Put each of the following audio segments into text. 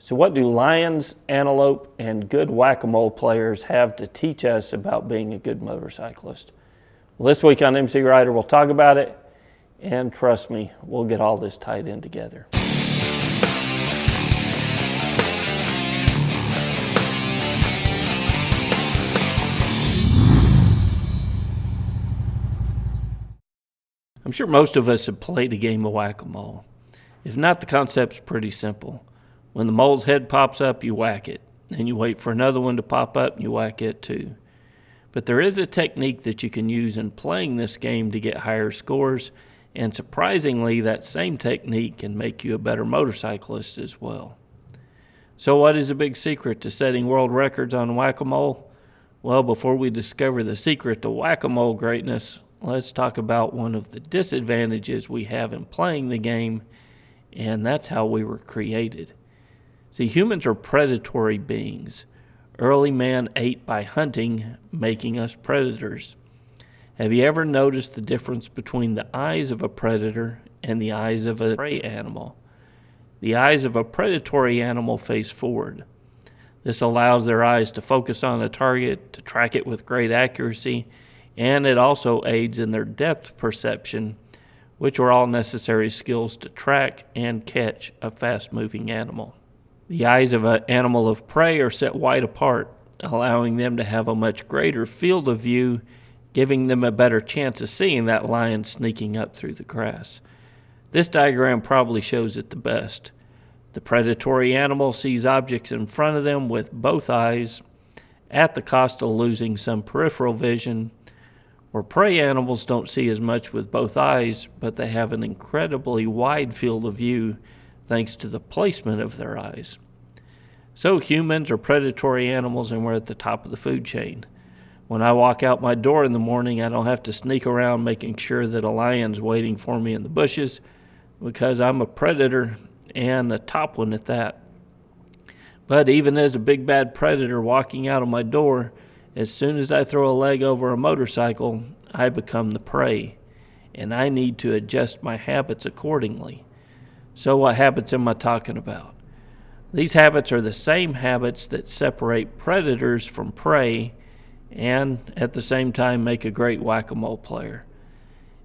So what do lions, antelope, and good whack-a-mole players have to teach us about being a good motorcyclist? Well, this week on MCrider, we'll talk about it, and trust me, we'll get all this tied in together. I'm sure most of us have played a game of whack-a-mole. If not, the concept's pretty simple. When the mole's head pops up, you whack it. Then you wait for another one to pop up and you whack it too. But there is a technique that you can use in playing this game to get higher scores, and surprisingly, that same technique can make you a better motorcyclist as well. So what is the big secret to setting world records on whack-a-mole? Well, before we discover the secret to whack-a-mole greatness, let's talk about one of the disadvantages we have in playing the game, and that's how we were created. See, humans are predatory beings. Early man ate by hunting, making us predators. Have you ever noticed the difference between the eyes of a predator and the eyes of a prey animal? The eyes of a predatory animal face forward. This allows their eyes to focus on a target, to track it with great accuracy, and it also aids in their depth perception, which are all necessary skills to track and catch a fast-moving animal. The eyes of an animal of prey are set wide apart, allowing them to have a much greater field of view, giving them a better chance of seeing that lion sneaking up through the grass. This diagram probably shows it the best. The predatory animal sees objects in front of them with both eyes, at the cost of losing some peripheral vision, where prey animals don't see as much with both eyes, but they have an incredibly wide field of view thanks to the placement of their eyes. So humans are predatory animals, and we're at the top of the food chain. When I walk out my door in the morning, I don't have to sneak around making sure that a lion's waiting for me in the bushes, because I'm a predator and a top one at that. But even as a big bad predator walking out of my door, as soon as I throw a leg over a motorcycle, I become the prey, and I need to adjust my habits accordingly. So what habits am I talking about? These habits are the same habits that separate predators from prey and at the same time make a great whack-a-mole player.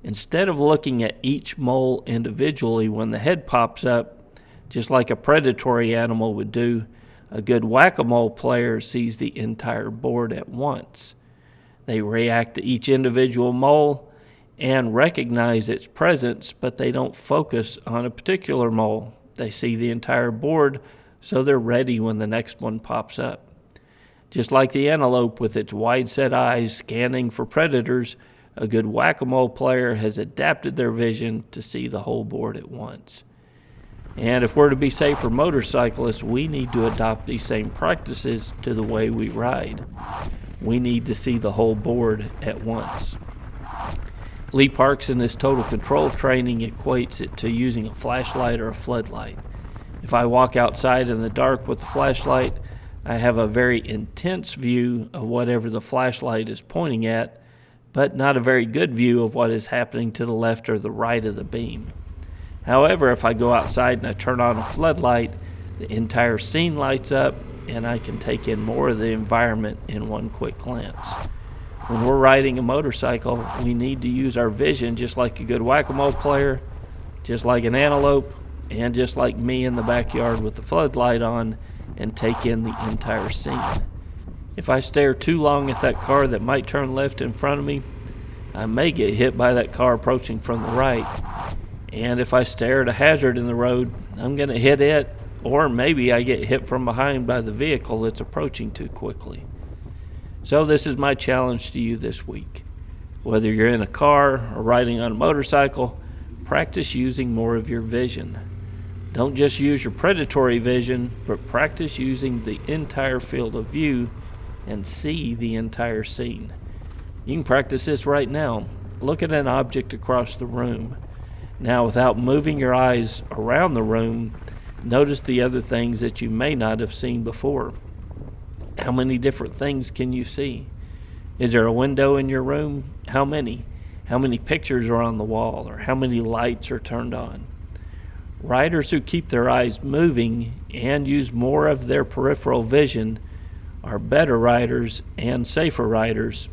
Instead of looking at each mole individually when the head pops up, just like a predatory animal would do, a good whack-a-mole player sees the entire board at once. They react to each individual mole and recognize its presence, but they don't focus on a particular mole. They see the entire board, so they're ready when the next one pops up. Just like the antelope with its wide-set eyes scanning for predators, a good whack-a-mole player has adapted their vision to see the whole board at once. And if we're to be safer motorcyclists, we need to adopt these same practices to the way we ride. We need to see the whole board at once. Lee Parks in his total control training equates it to using a flashlight or a floodlight. If I walk outside in the dark with the flashlight, I have a very intense view of whatever the flashlight is pointing at, but not a very good view of what is happening to the left or the right of the beam. However, if I go outside and I turn on a floodlight, the entire scene lights up and I can take in more of the environment in one quick glance. When we're riding a motorcycle, we need to use our vision just like a good whack-a-mole player, just like an antelope, and just like me in the backyard with the floodlight on, and take in the entire scene. If I stare too long at that car that might turn left in front of me, I may get hit by that car approaching from the right. And if I stare at a hazard in the road, I'm going to hit it, or maybe I get hit from behind by the vehicle that's approaching too quickly. So this is my challenge to you this week. Whether you're in a car or riding on a motorcycle, practice using more of your vision. Don't just use your predatory vision, but practice using the entire field of view and see the entire scene. You can practice this right now. Look at an object across the room. Now, without moving your eyes around the room, notice the other things that you may not have seen before. How many different things can you see? Is there a window in your room? How many? How many pictures are on the wall, or how many lights are turned on? Riders who keep their eyes moving and use more of their peripheral vision are better riders and safer riders.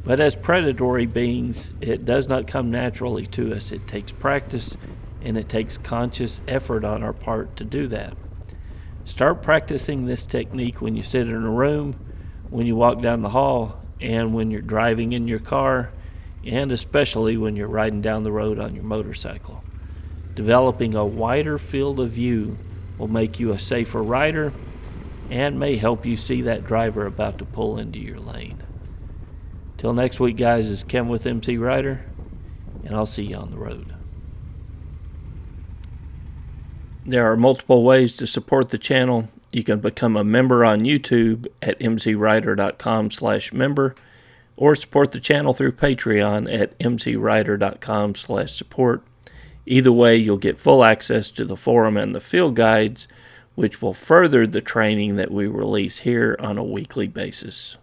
But as predatory beings, it does not come naturally to us. It takes practice, and it takes conscious effort on our part to do that. Start practicing this technique when you sit in a room, when you walk down the hall, and when you're driving in your car, and especially when you're riding down the road on your motorcycle. Developing a wider field of view will make you a safer rider and may help you see that driver about to pull into your lane. Till next week, guys, is Ken with MCrider, and I'll see you on the road. There are multiple ways to support the channel. You can become a member on YouTube at mcrider.com/member or support the channel through Patreon at mcrider.com/support. Either way, you'll get full access to the forum and the field guides, which will further the training that we release here on a weekly basis.